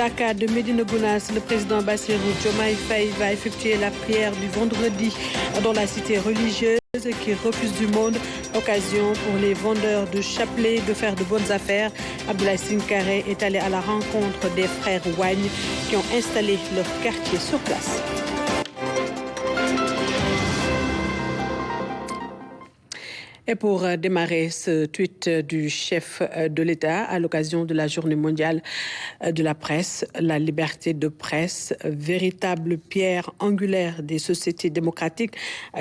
Dakar de Médina Gounass, le président Bassirou Diomaye Faye va effectuer la prière du vendredi dans la cité religieuse qui refuse du monde. Occasion pour les vendeurs de chapelets de faire de bonnes affaires. Abdoulaye Sinkaré est allé à la rencontre des frères Wagne qui ont installé leur quartier sur place. Et pour démarrer ce tweet du chef de l'État à l'occasion de la Journée mondiale de la presse, la liberté de presse, véritable pierre angulaire des sociétés démocratiques,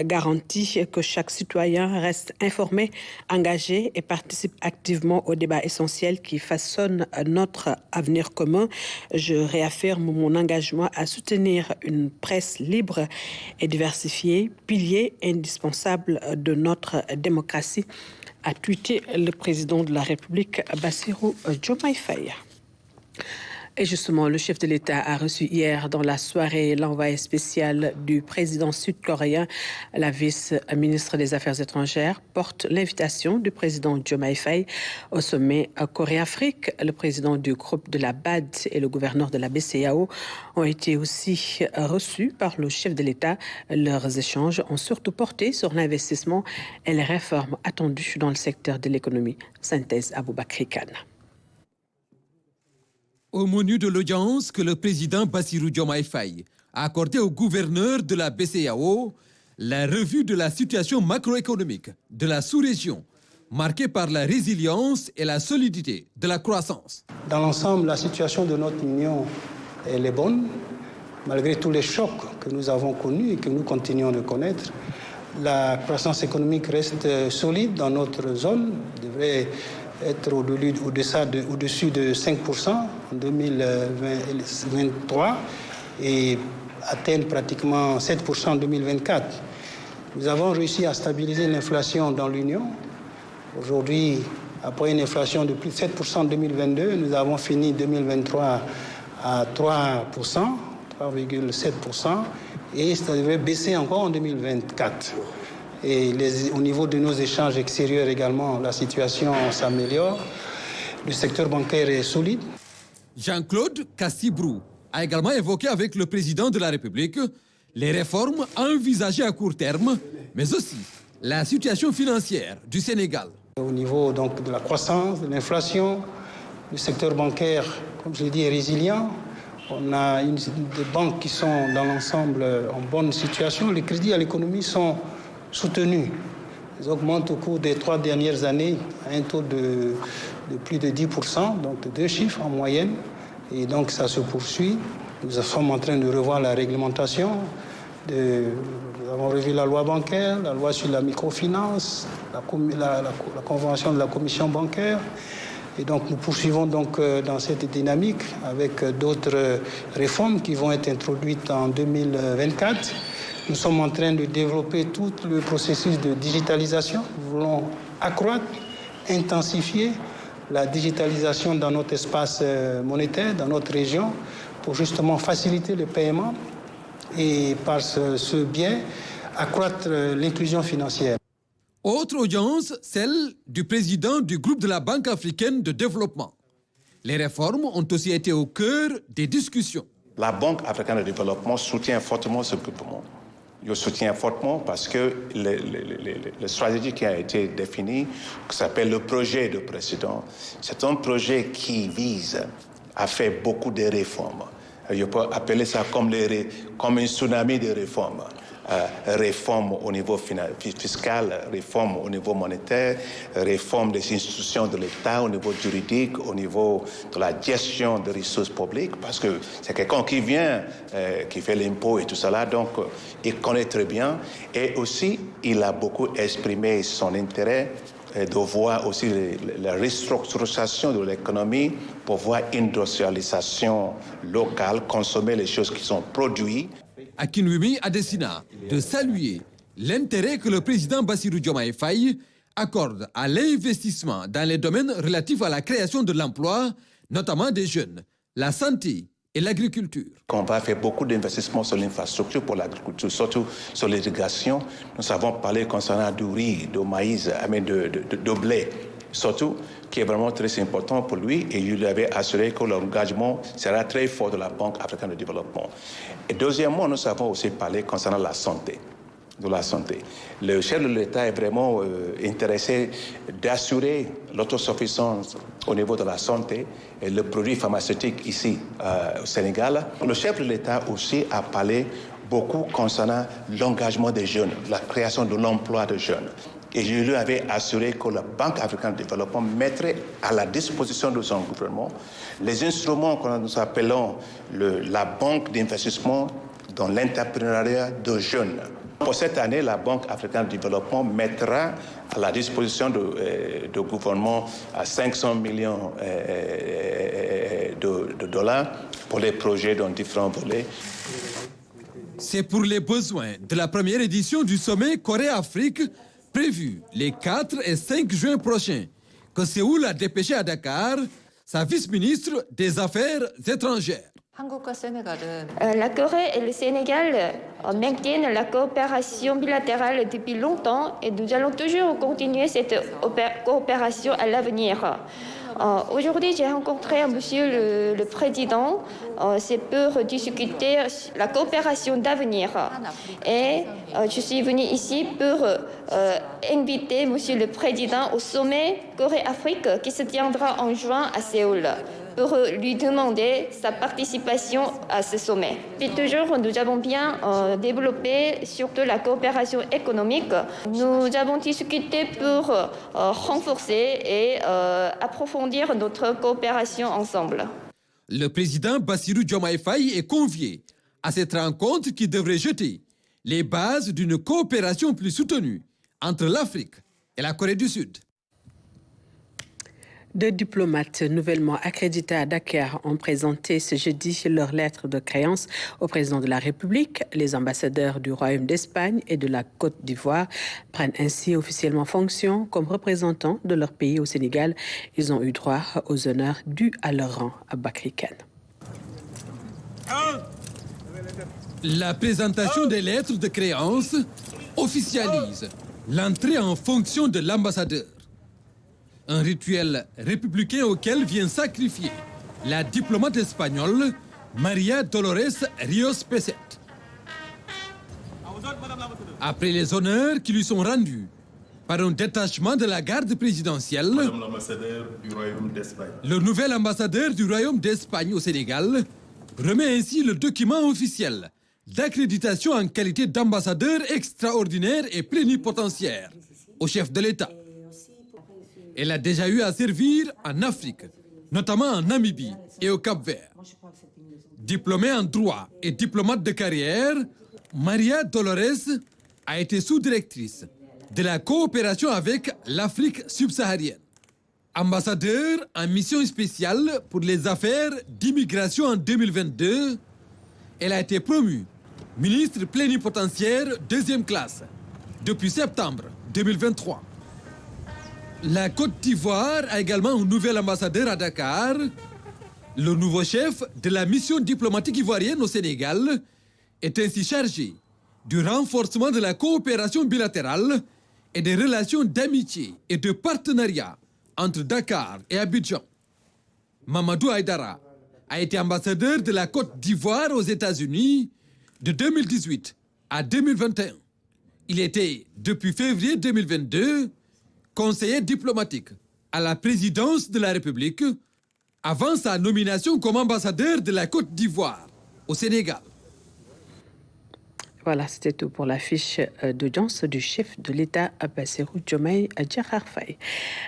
garantit que chaque citoyen reste informé, engagé et participe activement aux débats essentiels qui façonnent notre avenir commun. Je réaffirme mon engagement à soutenir une presse libre et diversifiée, pilier indispensable de notre démocratie, a tweeté le président de la République, Bassirou Diomaye Faye. Et justement, le chef de l'État a reçu hier dans la soirée l'envoyé spécial du président sud-coréen. La vice-ministre des Affaires étrangères porte l'invitation du président Diomaye Faye au sommet Corée-Afrique. Le président du groupe de la BAD et le gouverneur de la BCEAO ont été aussi reçus par le chef de l'État. Leurs échanges ont surtout porté sur l'investissement et les réformes attendues dans le secteur de l'économie. Synthèse Aboubakri Kane. Au menu de l'audience que le président Bassirou Diomaye Faye a accordé au gouverneur de la BCEAO, la revue de la situation macroéconomique de la sous-région, marquée par la résilience et la solidité de la croissance. Dans l'ensemble, la situation de notre union, elle est bonne, malgré tous les chocs que nous avons connus et que nous continuons de connaître. La croissance économique reste solide dans notre zone, devrait être au-dessus de 5% en 2023 et atteindre pratiquement 7% en 2024. Nous avons réussi à stabiliser l'inflation dans l'Union. Aujourd'hui, après une inflation de plus de 7% en 2022, nous avons fini 2023 à 3%, 3,7%, et ça devrait baisser encore en 2024. Et au niveau de nos échanges extérieurs également, la situation s'améliore. Le secteur bancaire est solide. Jean-Claude Cassibrou a également évoqué avec le président de la République les réformes envisagées à court terme, mais aussi la situation financière du Sénégal. Au niveau donc de la croissance, de l'inflation, le secteur bancaire, comme je l'ai dit, est résilient. On a des banques qui sont dans l'ensemble en bonne situation. Les crédits à l'économie sont soutenus. Ils augmentent au cours des 3 dernières années à un taux de plus de 10%, donc de 2 chiffres en moyenne. Et donc ça se poursuit. Nous sommes en train de revoir la réglementation. Nous avons revu la loi bancaire, la loi sur la microfinance, la convention de la commission bancaire. Et donc nous poursuivons donc dans cette dynamique avec d'autres réformes qui vont être introduites en 2024. Nous sommes en train de développer tout le processus de digitalisation. Nous voulons accroître, intensifier la digitalisation dans notre espace monétaire, dans notre région, pour justement faciliter le paiement et par ce biais, accroître l'inclusion financière. Autre audience, celle du président du groupe de la Banque africaine de développement. Les réformes ont aussi été au cœur des discussions. La Banque africaine de développement soutient fortement ce groupement. Je soutiens fortement parce que la stratégie qui a été définie, qui s'appelle le projet du président, c'est un projet qui vise à faire beaucoup de réformes. Je peux appeler ça comme un tsunami de réformes. Réforme au niveau fiscal, réforme au niveau monétaire, réforme des institutions de l'État, au niveau juridique, au niveau de la gestion des ressources publiques, parce que c'est quelqu'un qui vient, qui fait l'impôt et tout cela, donc il connaît très bien. Et aussi, il a beaucoup exprimé son intérêt de voir aussi la restructuration de l'économie pour voir une industrialisation locale, consommer les choses qui sont produites. Akinwumi Adesina de saluer l'intérêt que le président Bassirou Diomaye Faye accorde à l'investissement dans les domaines relatifs à la création de l'emploi, notamment des jeunes, la santé et l'agriculture. On va faire beaucoup d'investissements sur l'infrastructure pour l'agriculture, surtout sur l'irrigation. Nous avons parlé concernant du riz, du maïs, de blé. surtout qui est vraiment très important pour lui, et il lui avait assuré que l'engagement sera très fort de la Banque africaine de développement. Et deuxièmement, nous avons aussi parlé concernant la santé. Le chef de l'État est vraiment intéressé d'assurer l'autosuffisance au niveau de la santé et le produit pharmaceutique ici au Sénégal. Le chef de l'État aussi a parlé beaucoup concernant l'engagement des jeunes, la création de l'emploi des jeunes. Et je lui avais assuré que la Banque africaine de développement mettrait à la disposition de son gouvernement les instruments que nous appelons la banque d'investissement dans l'entrepreneuriat de jeunes. Pour cette année, la Banque africaine de développement mettra à la disposition du gouvernement 500 millions de dollars pour les projets dans différents volets. C'est pour les besoins de la première édition du sommet Corée-Afrique prévu les 4 et 5 juin prochains que Séoul a dépêché à Dakar sa vice-ministre des Affaires étrangères. La Corée et le Sénégal maintiennent la coopération bilatérale depuis longtemps et nous allons toujours continuer cette coopération à l'avenir. Aujourd'hui, j'ai rencontré Monsieur le Président. C'est pour discuter la coopération d'avenir. Et je suis venue ici pour inviter Monsieur le Président au sommet Corée-Afrique qui se tiendra en juin à Séoul, pour lui demander sa participation à ce sommet. Puis toujours, nous avons bien développé surtout la coopération économique. Nous avons discuté pour renforcer et approfondir notre coopération ensemble. Le président Bassirou Diomaye Faye est convié à cette rencontre qui devrait jeter les bases d'une coopération plus soutenue entre l'Afrique et la Corée du Sud. Deux diplomates nouvellement accrédités à Dakar ont présenté ce jeudi leur lettre de créance au président de la République. Les ambassadeurs du Royaume d'Espagne et de la Côte d'Ivoire prennent ainsi officiellement fonction comme représentants de leur pays au Sénégal. Ils ont eu droit aux honneurs dus à leur rang à Bakri Kane. La présentation des lettres de créance officialise l'entrée en fonction de l'ambassadeur. Un rituel républicain auquel vient sacrifier la diplomate espagnole María Dolores Ríos Peset. Après les honneurs qui lui sont rendus par un détachement de la garde présidentielle, le nouvel ambassadeur du Royaume d'Espagne au Sénégal remet ainsi le document officiel d'accréditation en qualité d'ambassadeur extraordinaire et plénipotentiaire au chef de l'État. Elle a déjà eu à servir en Afrique, notamment en Namibie et au Cap-Vert. Diplômée en droit et diplomate de carrière, María Dolores a été sous-directrice de la coopération avec l'Afrique subsaharienne. Ambassadeur en mission spéciale pour les affaires d'immigration en 2022, elle a été promue ministre plénipotentiaire deuxième classe depuis septembre 2023. La Côte d'Ivoire a également un nouvel ambassadeur à Dakar. Le nouveau chef de la mission diplomatique ivoirienne au Sénégal est ainsi chargé du renforcement de la coopération bilatérale et des relations d'amitié et de partenariat entre Dakar et Abidjan. Mamadou Aïdara a été ambassadeur de la Côte d'Ivoire aux États-Unis de 2018 à 2021. Il était, depuis février 2022, conseiller diplomatique à la présidence de la République avant sa nomination comme ambassadeur de la Côte d'Ivoire au Sénégal. Voilà, c'était tout pour la fiche d'audience du chef de l'État, Bassirou Diomaye Diakhar Faye.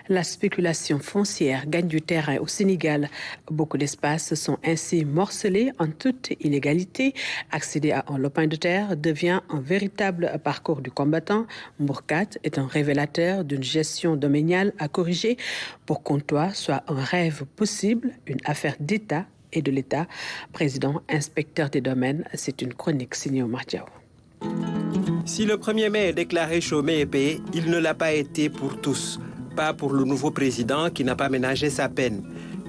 La spéculation foncière gagne du terrain au Sénégal. Beaucoup d'espaces sont ainsi morcelés en toute illégalité. Accéder à un lopin de terre devient un véritable parcours du combattant. Mbourkat est un révélateur d'une gestion domaniale à corriger pour qu'un toit soit un rêve possible, une affaire d'État et de l'État. Président, inspecteur des domaines, c'est une chronique signée Omar Diaw. Si le 1er mai est déclaré chômé et payé, il ne l'a pas été pour tous. Pas pour le nouveau président qui n'a pas ménagé sa peine.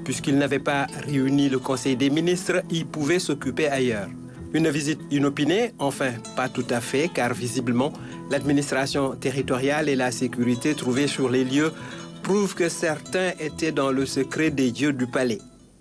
Puisqu'il n'avait pas réuni le Conseil des ministres, il pouvait s'occuper ailleurs. Une visite inopinée? Enfin, pas tout à fait, car visiblement, l'administration territoriale et la sécurité trouvées sur les lieux prouve que certains étaient dans le secret des dieux du palais.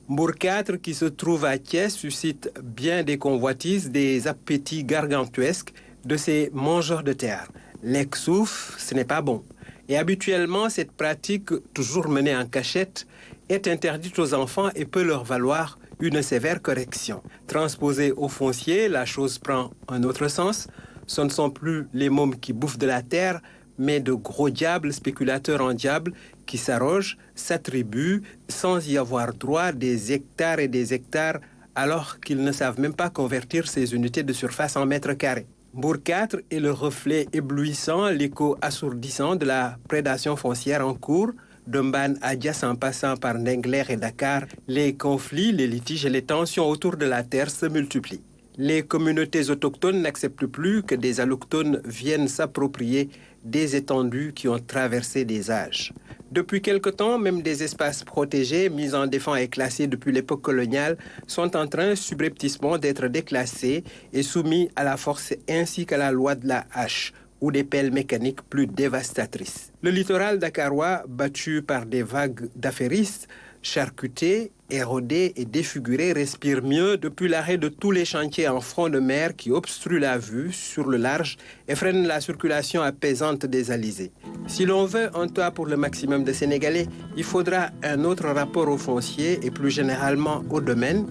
Mbour 4, qui se trouve à Thiès, suscite bien des convoitises, des appétits gargantuesques de ces mangeurs de terre. L'ex-souf, ce n'est pas bon. Et habituellement, cette pratique, toujours menée en cachette, est interdite aux enfants et peut leur valoir une sévère correction. Transposée au foncier, la chose prend un autre sens. Ce ne sont plus les mômes qui bouffent de la terre, mais de gros diables spéculateurs en diable qui s'arrogent, s'attribuent, sans y avoir droit, des hectares et des hectares, alors qu'ils ne savent même pas convertir ces unités de surface en mètres carrés. Mbour 4 est le reflet éblouissant, l'écho assourdissant de la prédation foncière en cours, de Mbane à Diass en passant par Ndingler et Dakar. Les conflits, les litiges et les tensions autour de la terre se multiplient. Les communautés autochtones n'acceptent plus que des allochtones viennent s'approprier des étendues qui ont traversé des âges. Depuis quelque temps, même des espaces protégés, mis en défense et classés depuis l'époque coloniale, sont en train subrepticement d'être déclassés et soumis à la force ainsi qu'à la loi de la hache ou des pelles mécaniques plus dévastatrices. Le littoral dakarois, battu par des vagues d'affairistes, charcuté, érodé et défiguré, respire mieux depuis l'arrêt de tous les chantiers en front de mer qui obstruent la vue sur le large et freinent la circulation apaisante des alizés. Si l'on veut un toit pour le maximum de Sénégalais, il faudra un autre rapport au foncier et plus généralement au domaine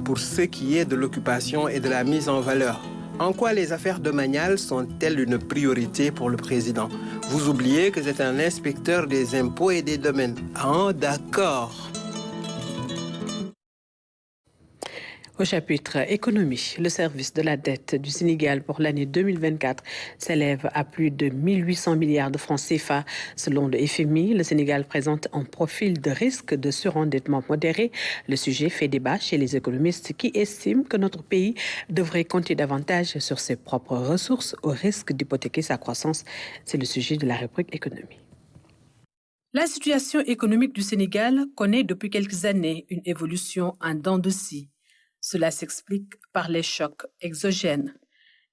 pour ce qui est de l'occupation et de la mise en valeur. En quoi les affaires domaniales sont-elles une priorité pour le président? Vous oubliez que c'est un inspecteur des impôts et des domaines. Ah, d'accord. Au chapitre économie, le service de la dette du Sénégal pour l'année 2024 s'élève à plus de 1800 milliards de francs CFA. Selon le FMI, le Sénégal présente un profil de risque de surendettement modéré. Le sujet fait débat chez les économistes qui estiment que notre pays devrait compter davantage sur ses propres ressources au risque d'hypothéquer sa croissance. C'est le sujet de la rubrique économie. La situation économique du Sénégal connaît depuis quelques années une évolution en dents de scie. Cela s'explique par les chocs exogènes.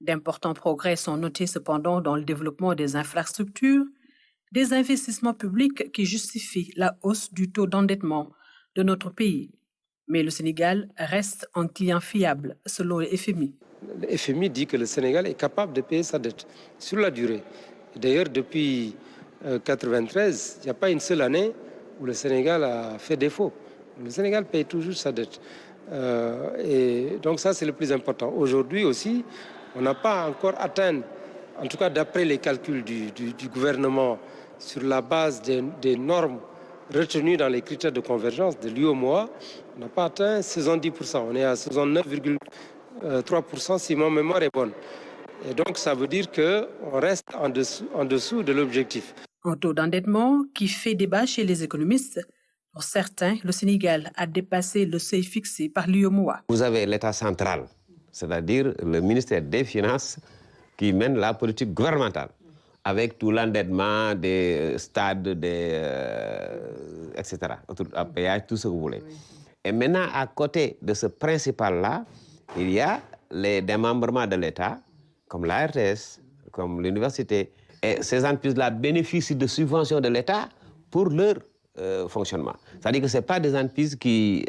D'importants progrès sont notés cependant dans le développement des infrastructures, des investissements publics qui justifient la hausse du taux d'endettement de notre pays. Mais le Sénégal reste un client fiable, selon le FMI. Le FMI dit que le Sénégal est capable de payer sa dette sur la durée. D'ailleurs, depuis 1993, il n'y a pas une seule année où le Sénégal a fait défaut. Le Sénégal paye toujours sa dette. Et donc ça, c'est le plus important. Aujourd'hui aussi, on n'a pas encore atteint, en tout cas d'après les calculs du gouvernement, sur la base des normes retenues dans les critères de convergence de l'UEMOA, on n'a pas atteint 70%. On est à 69,3% si ma mémoire est bonne. Et donc ça veut dire qu'on reste en dessous de l'objectif. Un taux d'endettement qui fait débat chez les économistes. Pour certains, le Sénégal a dépassé le seuil fixé par l'UEMOA. Vous avez l'État central, c'est-à-dire le ministère des Finances qui mène la politique gouvernementale, avec tout l'endettement des stades, etc., à péage, tout ce que vous voulez. Et maintenant, à côté de ce principal-là, il y a les démembrements de l'État, comme la RTS, comme l'université. Et ces entreprises-là bénéficient de subventions de l'État pour leur fonctionnement. C'est-à-dire que ce n'est pas des entreprises qui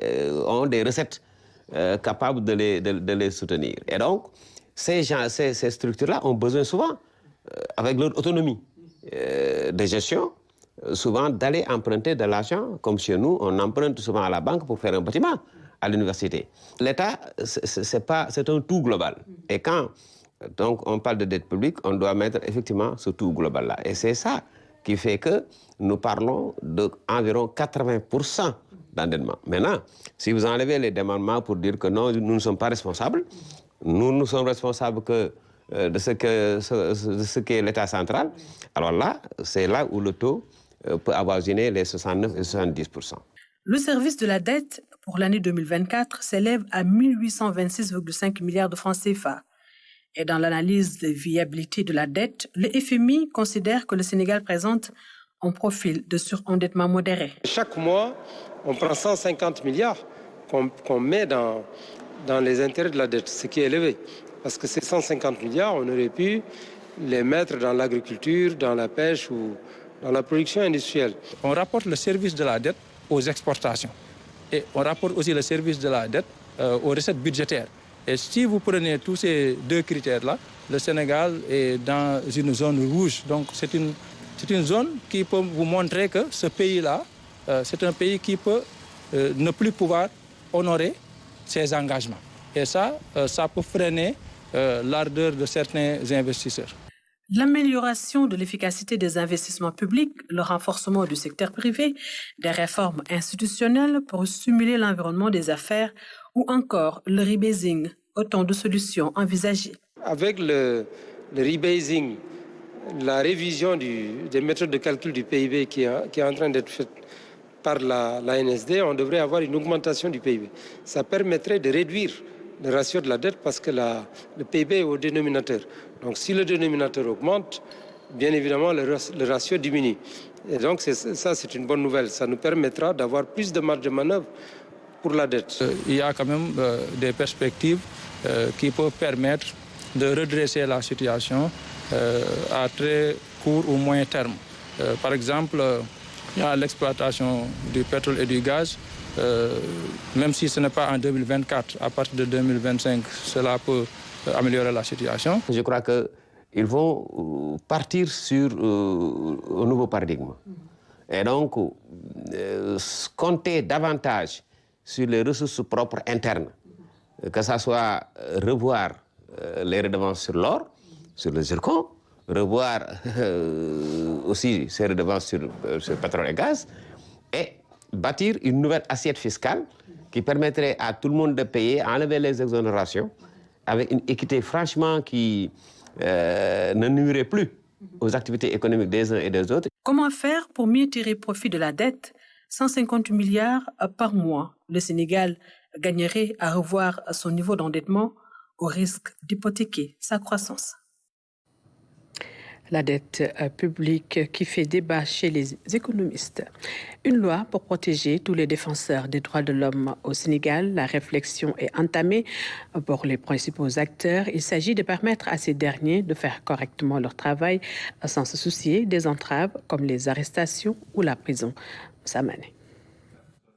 ont des recettes capables de les soutenir. Et donc, ces structures-là ont besoin souvent, avec leur autonomie de gestion, souvent d'aller emprunter de l'argent, comme chez nous, on emprunte souvent à la banque pour faire un bâtiment à l'université. L'État, c'est un tout global. Et quand donc, on parle de dette publique, on doit mettre effectivement ce tout global-là. Et c'est ça qui fait que nous parlons d'environ 80% d'endettement. Maintenant, si vous enlevez les demandements pour dire que non, nous ne sommes pas responsables, nous sommes responsables que de ce qu'est l'État central, alors là, c'est là où le taux peut avoisiner les 69 et 70%. Le service de la dette pour l'année 2024 s'élève à 1826,5 milliards de francs CFA. Et dans l'analyse de viabilité de la dette, le FMI considère que le Sénégal présente un profil de surendettement modéré. Chaque mois, on prend 150 milliards qu'on met dans les intérêts de la dette, ce qui est élevé. Parce que ces 150 milliards, on aurait pu les mettre dans l'agriculture, dans la pêche ou dans la production industrielle. On rapporte le service de la dette aux exportations et on rapporte aussi le service de la dette aux recettes budgétaires. Et si vous prenez tous ces deux critères-là, le Sénégal est dans une zone rouge. Donc c'est une zone qui peut vous montrer que ce pays-là, c'est un pays qui peut ne plus pouvoir honorer ses engagements. Et ça peut freiner l'ardeur de certains investisseurs. L'amélioration de l'efficacité des investissements publics, le renforcement du secteur privé, des réformes institutionnelles pour stimuler l'environnement des affaires ou encore le rebasing, autant de solutions envisagées. Avec le rebasing, la révision des méthodes de calcul du PIB qui est en train d'être faite par la NSD, on devrait avoir une augmentation du PIB. Ça permettrait de réduire le ratio de la dette parce que le PIB est au dénominateur. Donc si le dénominateur augmente, bien évidemment le ratio diminue. Et donc ça c'est une bonne nouvelle. Ça nous permettra d'avoir plus de marge de manœuvre pour la dette. Il y a quand même des perspectives qui peuvent permettre de redresser la situation à très court ou moyen terme. Par exemple, il y a l'exploitation du pétrole et du gaz. Même si ce n'est pas en 2024, à partir de 2025, cela peut améliorer la situation. Je crois qu'ils vont partir sur un nouveau paradigme. Et donc, compter davantage sur les ressources propres internes, que ce soit revoir les redevances sur l'or, sur le zircon, revoir aussi ces redevances sur le pétrole et gaz, et bâtir une nouvelle assiette fiscale qui permettrait à tout le monde de payer, enlever les exonérations, avec une équité franchement qui ne nuirait plus aux activités économiques des uns et des autres. Comment faire pour mieux tirer profit de la dette? 150 milliards par mois. Le Sénégal gagnerait à revoir son niveau d'endettement au risque d'hypothéquer sa croissance. La dette publique qui fait débat chez les économistes. Une loi pour protéger tous les défenseurs des droits de l'homme au Sénégal. La réflexion est entamée pour les principaux acteurs. Il s'agit de permettre à ces derniers de faire correctement leur travail sans se soucier des entraves comme les arrestations ou la prison. Samané.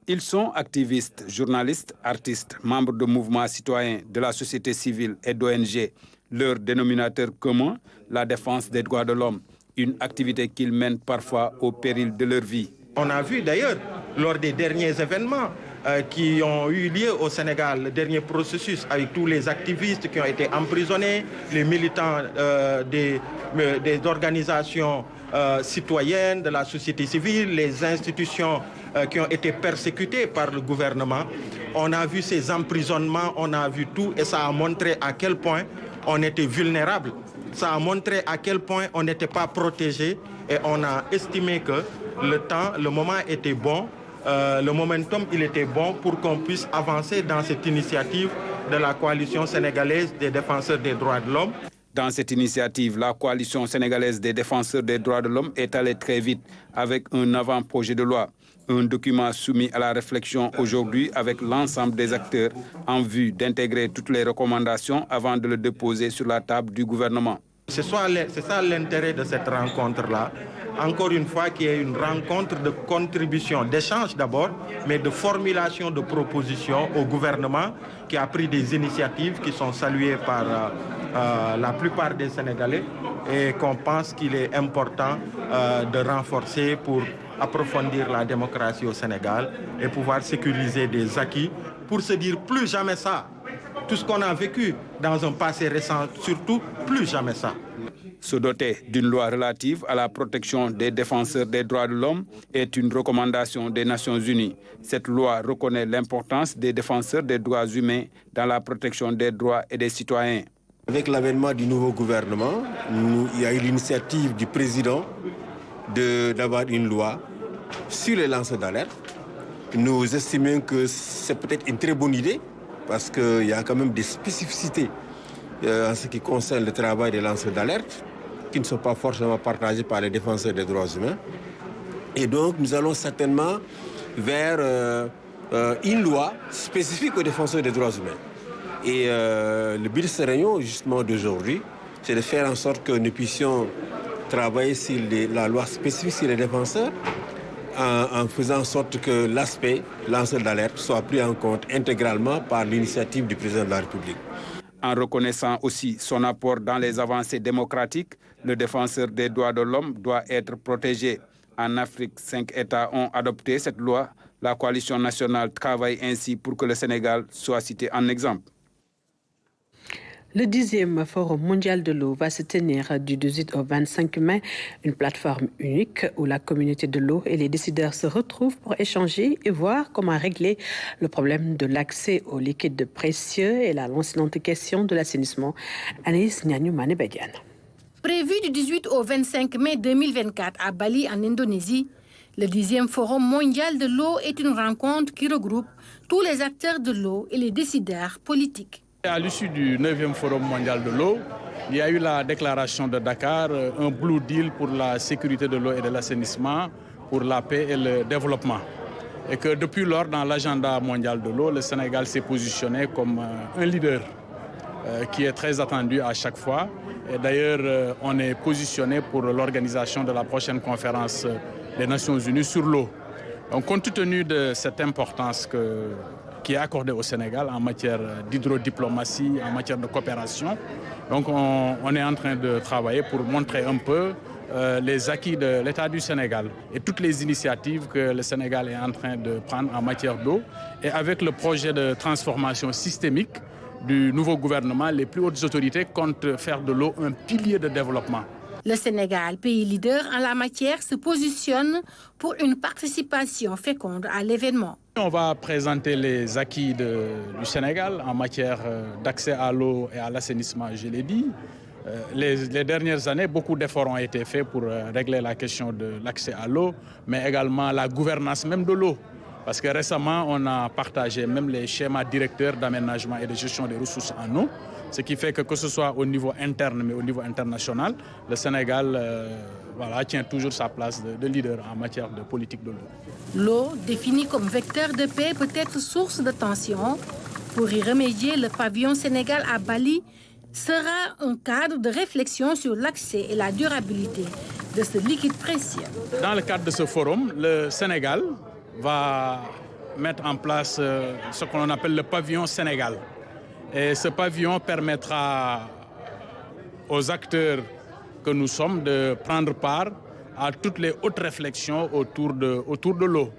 Ils sont activistes, journalistes, artistes, membres de mouvements citoyens, de la société civile et d'ONG. Leur dénominateur commun, la défense des droits de l'homme, une activité qu'ils mènent parfois au péril de leur vie. On a vu d'ailleurs, lors des derniers événements qui ont eu lieu au Sénégal, le dernier processus avec tous les activistes qui ont été emprisonnés, les militants des organisations citoyennes, de la société civile, les institutions qui ont été persécutées par le gouvernement. On a vu ces emprisonnements, on a vu tout et ça a montré à quel point on était vulnérable. Ça a montré à quel point on n'était pas protégé et on a estimé que le moment était bon, le momentum il était bon pour qu'on puisse avancer dans cette initiative de la coalition sénégalaise des défenseurs des droits de l'homme. Dans cette initiative, la coalition sénégalaise des défenseurs des droits de l'homme est allée très vite avec un avant-projet de loi. Un document soumis à la réflexion aujourd'hui avec l'ensemble des acteurs en vue d'intégrer toutes les recommandations avant de le déposer sur la table du gouvernement. C'est ça l'intérêt de cette rencontre-là. Encore une fois, qui est une rencontre de contribution, d'échange d'abord, mais de formulation de propositions au gouvernement qui a pris des initiatives qui sont saluées par la plupart des Sénégalais et qu'on pense qu'il est important de renforcer pour approfondir la démocratie au Sénégal et pouvoir sécuriser des acquis pour se dire plus jamais ça. Tout ce qu'on a vécu dans un passé récent, surtout plus jamais ça. Se doter d'une loi relative à la protection des défenseurs des droits de l'homme est une recommandation des Nations Unies. Cette loi reconnaît l'importance des défenseurs des droits humains dans la protection des droits et des citoyens. Avec l'avènement du nouveau gouvernement, il y a eu l'initiative du président d'avoir une loi sur les lanceurs d'alerte. Nous estimons que c'est peut-être une très bonne idée parce qu'il y a quand même des spécificités en ce qui concerne le travail des lanceurs d'alerte qui ne sont pas forcément partagés par les défenseurs des droits humains. Et donc nous allons certainement vers une loi spécifique aux défenseurs des droits humains. Et le but de cette réunion justement d'aujourd'hui, c'est de faire en sorte que nous puissions travailler sur la loi spécifique sur les défenseurs, en faisant en sorte que l'aspect lanceur d'alerte soit pris en compte intégralement par l'initiative du président de la République. En reconnaissant aussi son apport dans les avancées démocratiques, le défenseur des droits de l'homme doit être protégé. En Afrique, 5 États ont adopté cette loi. La coalition nationale travaille ainsi pour que le Sénégal soit cité en exemple. Le 10e Forum mondial de l'eau va se tenir du 18 au 25 mai, une plateforme unique où la communauté de l'eau et les décideurs se retrouvent pour échanger et voir comment régler le problème de l'accès aux liquides précieux et la lancinante question de l'assainissement. Anaïs Nyanyou-Mané-Badiane. Prévu du 18 au 25 mai 2024 à Bali, en Indonésie, le 10e Forum mondial de l'eau est une rencontre qui regroupe tous les acteurs de l'eau et les décideurs politiques. À l'issue du 9e Forum mondial de l'eau, il y a eu la déclaration de Dakar, un Blue Deal pour la sécurité de l'eau et de l'assainissement, pour la paix et le développement. Et que depuis lors, dans l'agenda mondial de l'eau, le Sénégal s'est positionné comme un leader qui est très attendu à chaque fois. Et d'ailleurs, on est positionné pour l'organisation de la prochaine conférence des Nations Unies sur l'eau. Donc, compte tenu de cette importance qui est accordée au Sénégal en matière d'hydrodiplomatie, en matière de coopération, donc on est en train de travailler pour montrer un peu les acquis de l'État du Sénégal et toutes les initiatives que le Sénégal est en train de prendre en matière d'eau. Et avec le projet de transformation systémique du nouveau gouvernement, les plus hautes autorités comptent faire de l'eau un pilier de développement. Le Sénégal, pays leader en la matière, se positionne pour une participation féconde à l'événement. On va présenter les acquis du Sénégal en matière d'accès à l'eau et à l'assainissement, je l'ai dit. Les dernières années, beaucoup d'efforts ont été faits pour régler la question de l'accès à l'eau, mais également la gouvernance même de l'eau. Parce que récemment, on a partagé même les schémas directeurs d'aménagement et de gestion des ressources en eau, ce qui fait que ce soit au niveau interne, mais au niveau international, le Sénégal tient toujours sa place de leader en matière de politique de l'eau. L'eau, définie comme vecteur de paix, peut être source de tension. Pour y remédier, le pavillon Sénégal à Bali sera un cadre de réflexion sur l'accès et la durabilité de ce liquide précieux. Dans le cadre de ce forum, le Sénégal va mettre en place ce qu'on appelle le pavillon Sénégal. Et ce pavillon permettra aux acteurs que nous sommes de prendre part à toutes les hautes réflexions autour de l'eau.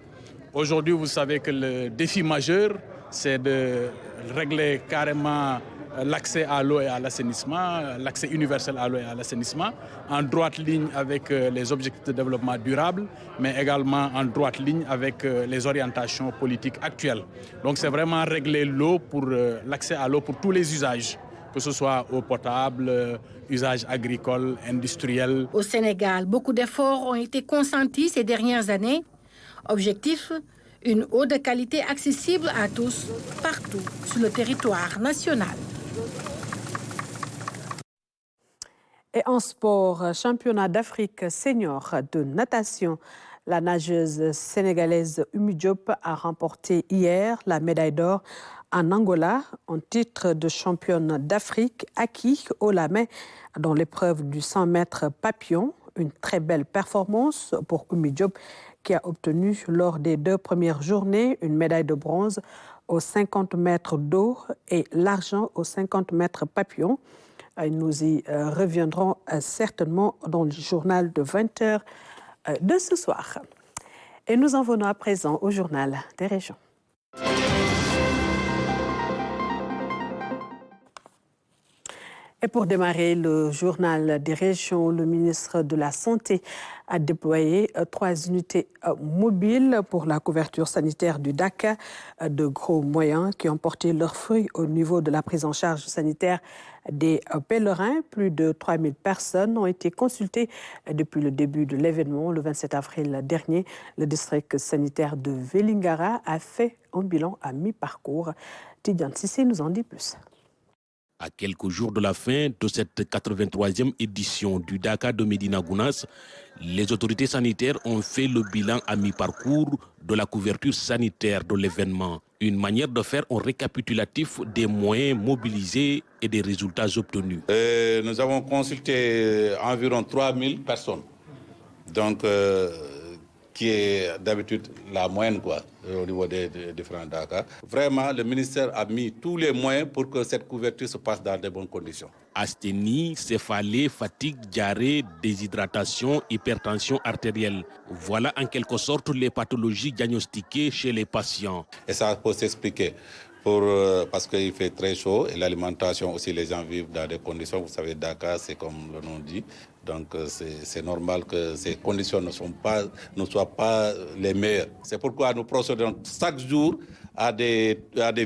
Aujourd'hui, vous savez que le défi majeur, c'est de régler carrément l'accès à l'eau et à l'assainissement, l'accès universel à l'eau et à l'assainissement, en droite ligne avec les objectifs de développement durable, mais également en droite ligne avec les orientations politiques actuelles. Donc c'est vraiment régler l'eau pour l'accès à l'eau pour tous les usages, que ce soit eau potable, usage agricole, industriel. Au Sénégal, beaucoup d'efforts ont été consentis ces dernières années. Objectif, une eau de qualité accessible à tous, partout sur le territoire national. Et en sport, championnat d'Afrique senior de natation, la nageuse sénégalaise Oumy Diop a remporté hier la médaille d'or en Angola en titre de championne d'Afrique acquis haut la main dans l'épreuve du 100 mètres papillon. Une très belle performance pour Oumy Diop qui a obtenu lors des 2 premières journées une médaille de bronze aux 50 mètres d'eau et l'argent aux 50 mètres papillon. Nous y reviendrons certainement dans le journal de 20h de ce soir. Et nous en venons à présent au journal des régions. Et pour démarrer le journal des régions, le ministre de la Santé a déployé 3 unités mobiles pour la couverture sanitaire du Dakar, de gros moyens qui ont porté leurs fruits au niveau de la prise en charge sanitaire des pèlerins. Plus de 3000 personnes ont été consultées depuis le début de l'événement. Le 27 avril dernier, le district sanitaire de Vélingara a fait un bilan à mi-parcours. Tidiane Sissé nous en dit plus. À quelques jours de la fin de cette 83e édition du Dakar de Médina Gounass, les autorités sanitaires ont fait le bilan à mi-parcours de la couverture sanitaire de l'événement. Une manière de faire un récapitulatif des moyens mobilisés et des résultats obtenus. Nous avons consulté environ 3000 personnes, donc qui est d'habitude la moyenne au niveau des différents Dakar. Vraiment, le ministère a mis tous les moyens pour que cette couverture se passe dans de bonnes conditions. Asthénie, céphalée, fatigue, diarrhée, déshydratation, hypertension artérielle. Voilà en quelque sorte les pathologies diagnostiquées chez les patients. Et ça peut s'expliquer parce qu'il fait très chaud et l'alimentation aussi, les gens vivent dans des conditions, vous savez, Dakar, c'est comme le nom dit. Donc c'est normal que ces conditions ne soient pas les meilleures. C'est pourquoi nous procédons chaque jour à des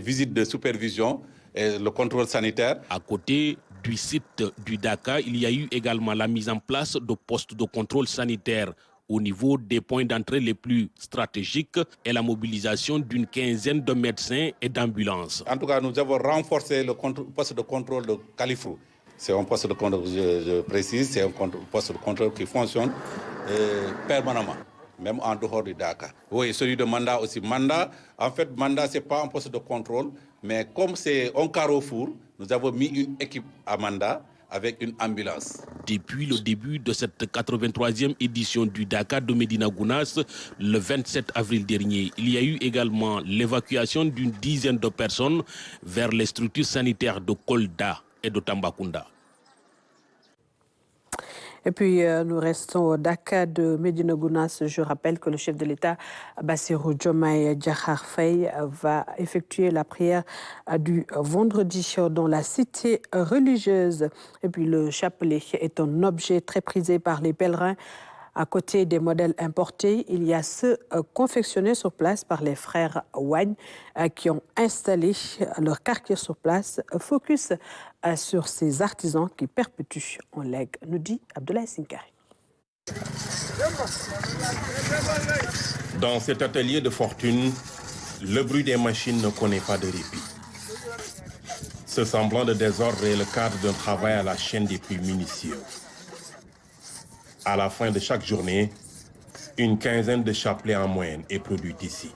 visites de supervision et le contrôle sanitaire. À côté du site du Dakar, il y a eu également la mise en place de postes de contrôle sanitaire au niveau des points d'entrée les plus stratégiques et la mobilisation d'une quinzaine de médecins et d'ambulances. En tout cas, nous avons renforcé le poste de contrôle de Kalifrou. C'est un poste de contrôle, je précise, c'est un poste de contrôle qui fonctionne permanemment, même en dehors du Dakar. Oui, celui de Manda aussi. En fait, Manda, ce n'est pas un poste de contrôle, mais comme c'est un carrefour, nous avons mis une équipe à Manda avec une ambulance. Depuis le début de cette 83e édition du Dakar de Médina Gounass, le 27 avril dernier, il y a eu également l'évacuation d'une dizaine de personnes vers les structures sanitaires de Kolda et de Tambacounda. Et puis, nous restons au Dakar de Médina Gounass. Je rappelle que le chef de l'État, Bassirou Diomaye Diakhar Faye, va effectuer la prière du vendredi dans la cité religieuse. Et puis, le chapelet est un objet très prisé par les pèlerins. À côté des modèles importés, il y a ceux confectionnés sur place par les frères Wagne qui ont installé leur quartier sur place. Focus sur ces artisans qui perpétuent un legs, nous dit Abdoulaye Sinkari. Dans cet atelier de fortune, le bruit des machines ne connaît pas de répit. Ce semblant de désordre est le cadre d'un travail à la chaîne des plus minutieux. À la fin de chaque journée, une quinzaine de chapelets en moyenne est produite ici.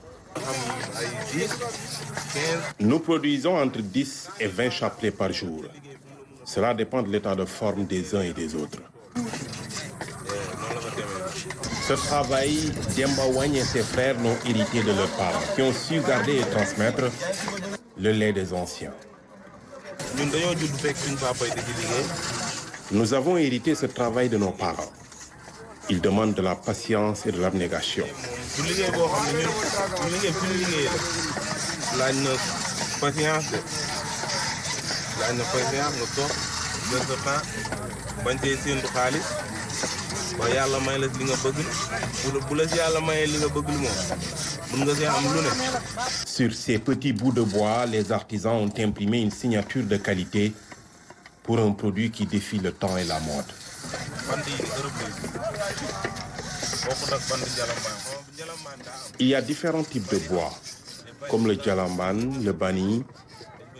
Nous produisons entre 10 et 20 chapelets par jour. Cela dépend de l'état de forme des uns et des autres. Ce travail, Demba Wagne et ses frères l'ont hérité de leurs parents, qui ont su garder et transmettre le lait des anciens. Nous avons hérité ce travail de nos parents. Il demande de la patience et de l'abnégation. Sur ces petits bouts de bois, les artisans ont imprimé une signature de qualité pour un produit qui défie le temps et la mode. Il y a différents types de bois, comme le djalamban, le bani,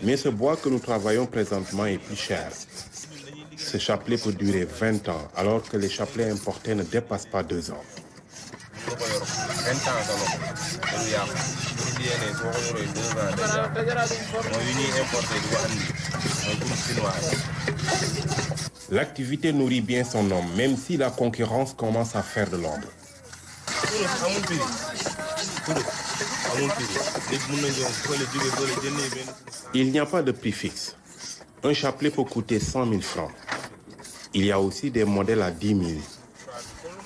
mais ce bois que nous travaillons présentement est plus cher. Ce chapelet peut durer 20 ans, alors que les chapelets importés ne dépassent pas 2 ans. L'activité nourrit bien son homme, même si la concurrence commence à faire de l'ombre. Il n'y a pas de prix fixe. Un chapelet peut coûter 100 000 francs. Il y a aussi des modèles à 10 000.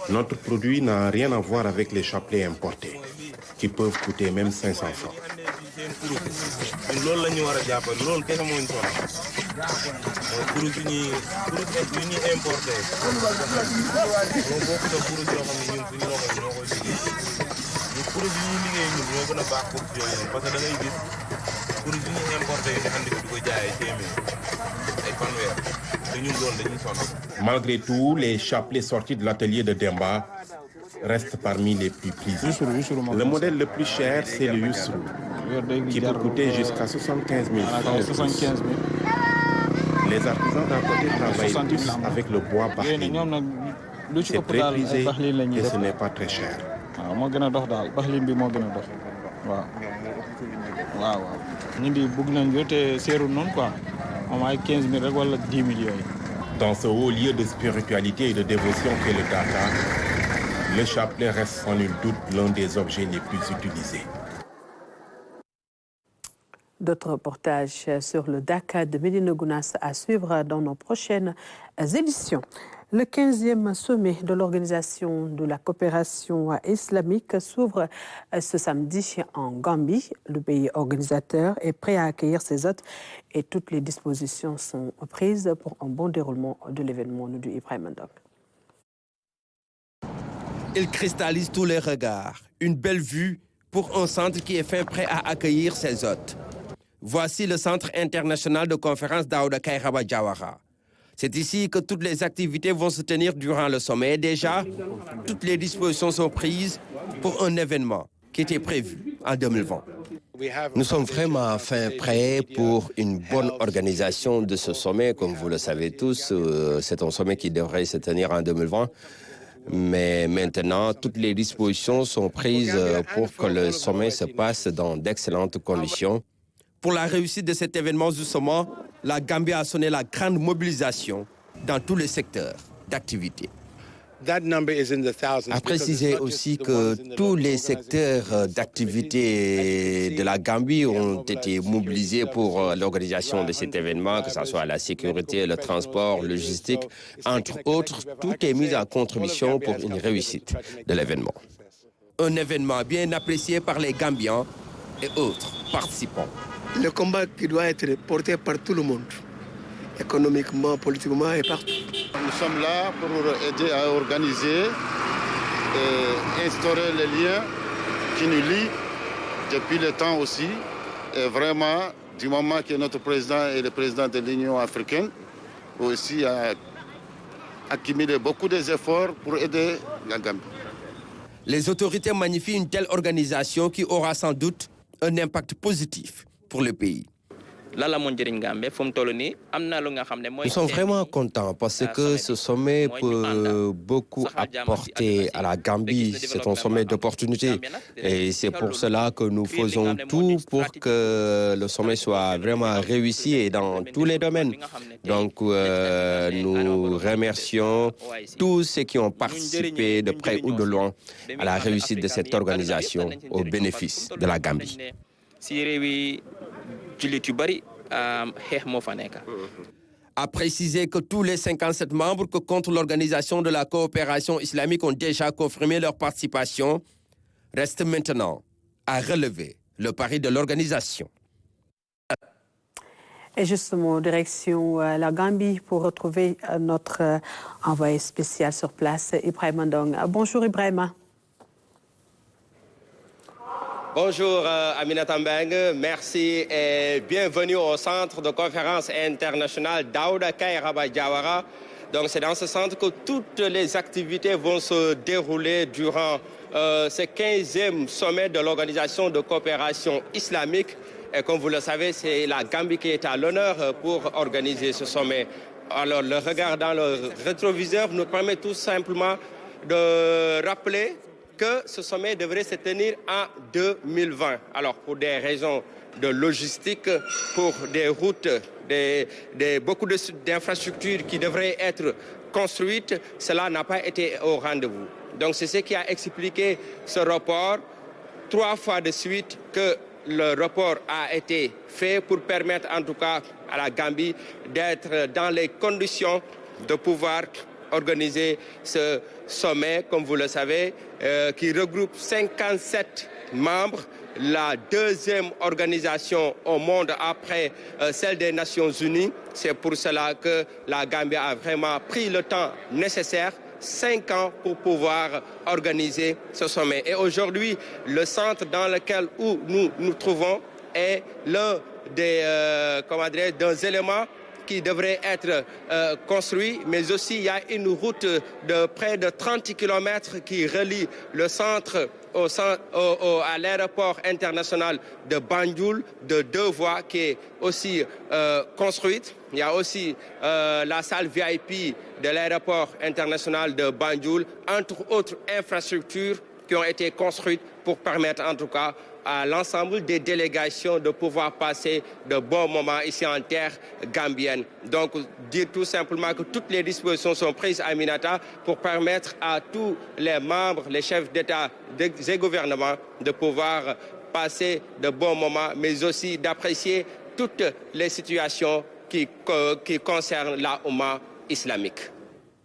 Notre produit n'a rien à voir avec les chapelets importés, qui peuvent coûter même 500 francs. Malgré tout, les chapelets sortis de l'atelier de Demba restent parmi les plus prisés. Le modèle le plus cher, c'est le Yusru, qui peut coûter jusqu'à 75 000 francs. Les artisans d'à côté travaillent tous avec le bois bahline. C'est très prisé et ce n'est pas très cher. Dans ce haut lieu de spiritualité et de dévotion qu'est le Dakar, le chapelet reste sans nul doute l'un des objets les plus utilisés. D'autres reportages sur le Dakar de Médina Gounass à suivre dans nos prochaines éditions. Le 15e sommet de l'Organisation de la coopération islamique s'ouvre ce samedi en Gambie. Le pays organisateur est prêt à accueillir ses hôtes et toutes les dispositions sont prises pour un bon déroulement de l'événement, nous dit Ibrahim Ndong. Il cristallise tous les regards. Une belle vue pour un centre qui est fin prêt à accueillir ses hôtes. Voici le Centre international de conférence Daouda Kairaba Jawara. C'est ici que toutes les activités vont se tenir durant le sommet. Déjà, toutes les dispositions sont prises pour un événement qui était prévu en 2020. Nous sommes vraiment fin prêts pour une bonne organisation de ce sommet. Comme vous le savez tous, c'est un sommet qui devrait se tenir en 2020. Mais maintenant, toutes les dispositions sont prises pour que le sommet se passe dans d'excellentes conditions. Pour la réussite de cet événement justement, la Gambie a sonné la grande mobilisation dans tous les secteurs d'activité. A précisé aussi que tous les secteurs d'activité de la Gambie ont été mobilisés pour l'organisation de cet événement, que ce soit la sécurité, le transport, la logistique, entre autres. Tout est mis en contribution pour une réussite de l'événement. Un événement bien apprécié par les Gambiens et autres participants. Le combat qui doit être porté par tout le monde, économiquement, politiquement et partout. Nous sommes là pour aider à organiser et instaurer les liens qui nous lient depuis le temps aussi. Et vraiment, du moment que notre président est le président de l'Union africaine, aussi a accumulé beaucoup d'efforts pour aider la Gambie. Les autorités magnifient une telle organisation qui aura sans doute un impact positif pour le pays. Nous sommes vraiment contents parce que ce sommet peut beaucoup apporter à la Gambie. C'est un sommet d'opportunité et c'est pour cela que nous faisons tout pour que le sommet soit vraiment réussi et dans tous les domaines. Donc nous remercions tous ceux qui ont participé de près ou de loin à la réussite de cette organisation au bénéfice de la Gambie. A précisé que tous les 57 membres que compte l'Organisation de la coopération islamique ont déjà confirmé leur participation. Reste maintenant à relever le pari de l'organisation. Et justement, direction la Gambie pour retrouver notre envoyé spécial sur place, Ibrahim Ndong. Bonjour Ibrahim. Bonjour Aminata Mbengue, merci et bienvenue au centre de conférence internationale Daouda Kairaba Jawara. Donc c'est dans ce centre que toutes les activités vont se dérouler durant ce 15e sommet de l'Organisation de coopération islamique. Et comme vous le savez, c'est la Gambie qui est à l'honneur pour organiser ce sommet. Alors le regard dans le rétroviseur nous permet tout simplement de rappeler que ce sommet devrait se tenir en 2020. Alors, pour des raisons de logistique, pour des routes, beaucoup d'infrastructures qui devraient être construites, cela n'a pas été au rendez-vous. Donc, c'est ce qui a expliqué ce report 3 fois de suite que le report a été fait pour permettre en tout cas à la Gambie d'être dans les conditions de pouvoir organiser ce sommet, comme vous le savez, qui regroupe 57 membres, la deuxième organisation au monde après celle des Nations Unies. C'est pour cela que la Gambie a vraiment pris le temps nécessaire, 5 ans, pour pouvoir organiser ce sommet. Et aujourd'hui, le centre dans lequel nous nous trouvons est l'un des éléments qui devrait être construit, mais aussi il y a une route de près de 30 km qui relie le centre à l'aéroport international de Banjul de 2 voies qui est aussi construite. Il y a aussi la salle VIP de l'aéroport international de Banjul, entre autres infrastructures qui ont été construites pour permettre en tout cas à l'ensemble des délégations de pouvoir passer de bons moments ici en terre gambienne. Donc, dire tout simplement que toutes les dispositions sont prises à Aminata pour permettre à tous les membres, les chefs d'État et gouvernements de pouvoir passer de bons moments, mais aussi d'apprécier toutes les situations qui concernent la Oumma islamique.